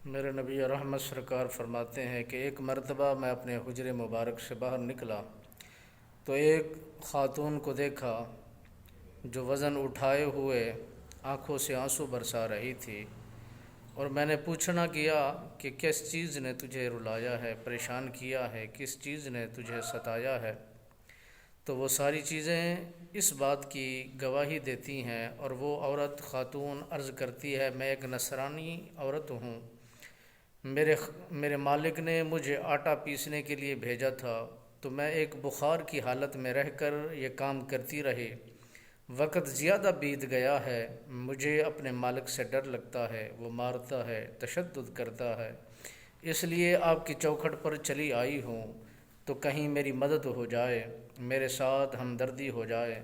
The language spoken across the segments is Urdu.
میرے نبی رحمت سرکار فرماتے ہیں کہ ایک مرتبہ میں اپنے حجر مبارک سے باہر نکلا تو ایک خاتون کو دیکھا جو وزن اٹھائے ہوئے آنکھوں سے آنسو برسا رہی تھی، اور میں نے پوچھنا کیا کہ کس چیز نے تجھے رلایا ہے، پریشان کیا ہے، کس چیز نے تجھے ستایا ہے؟ تو وہ ساری چیزیں اس بات کی گواہی دیتی ہیں، اور وہ عورت خاتون عرض کرتی ہے میں ایک نصرانی عورت ہوں، میرے مالک نے مجھے آٹا پیسنے کے لیے بھیجا تھا، تو میں ایک بخار کی حالت میں رہ کر یہ کام کرتی رہی۔ وقت زیادہ بیت گیا ہے، مجھے اپنے مالک سے ڈر لگتا ہے، وہ مارتا ہے، تشدد کرتا ہے، اس لیے آپ کی چوکھٹ پر چلی آئی ہوں تو کہیں میری مدد ہو جائے، میرے ساتھ ہمدردی ہو جائے۔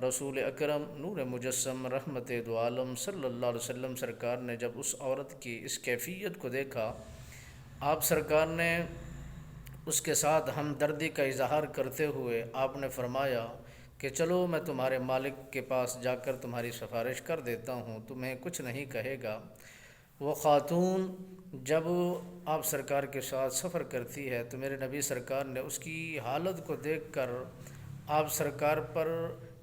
رسول اکرم نور مجسم رحمت دو عالم صلی اللہ علیہ وسلم سرکار نے جب اس عورت کی اس کیفیت کو دیکھا، آپ سرکار نے اس کے ساتھ ہمدردی کا اظہار کرتے ہوئے آپ نے فرمایا کہ چلو میں تمہارے مالک کے پاس جا کر تمہاری سفارش کر دیتا ہوں، تمہیں کچھ نہیں کہے گا۔ وہ خاتون جب آپ سرکار کے ساتھ سفر کرتی ہے تو میرے نبی سرکار نے اس کی حالت کو دیکھ کر آپ سرکار پر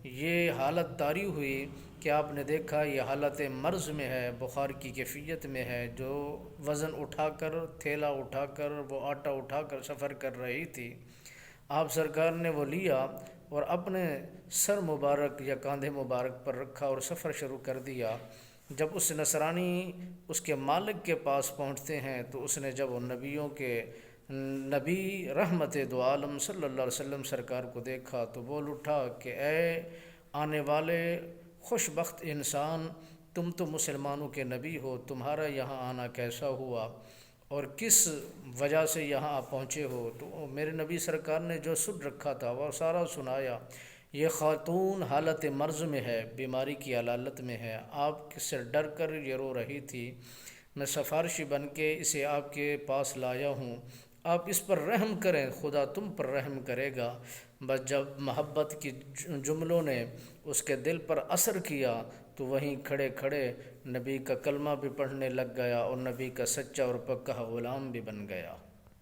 یہ حالت طاری ہوئی کہ آپ نے دیکھا یہ حالت مرض میں ہے، بخار کی کیفیت میں ہے، جو وزن اٹھا کر، تھیلا اٹھا کر، وہ آٹا اٹھا کر سفر کر رہی تھی۔ آپ سرکار نے وہ لیا اور اپنے سر مبارک یا کاندھے مبارک پر رکھا اور سفر شروع کر دیا۔ جب اس نصرانی اس کے مالک کے پاس پہنچتے ہیں تو اس نے جب وہ نبیوں کے نبی رحمت دو عالم صلی اللہ علیہ وسلم سرکار کو دیکھا تو بول اٹھا کہ اے آنے والے خوش بخت انسان، تم تو مسلمانوں کے نبی ہو، تمہارا یہاں آنا کیسا ہوا اور کس وجہ سے یہاں پہنچے ہو؟ تو میرے نبی سرکار نے جو سن رکھا تھا وہ سارا سنایا۔ یہ خاتون حالت مرض میں ہے، بیماری کی علالت میں ہے، آپ سے ڈر کر یہ رو رہی تھی، میں سفارشی بن کے اسے آپ کے پاس لایا ہوں، آپ اس پر رحم کریں، خدا تم پر رحم کرے گا۔ بس جب محبت کی جملوں نے اس کے دل پر اثر کیا تو وہیں کھڑے کھڑے نبی کا کلمہ بھی پڑھنے لگ گیا اور نبی کا سچا اور پکا غلام بھی بن گیا۔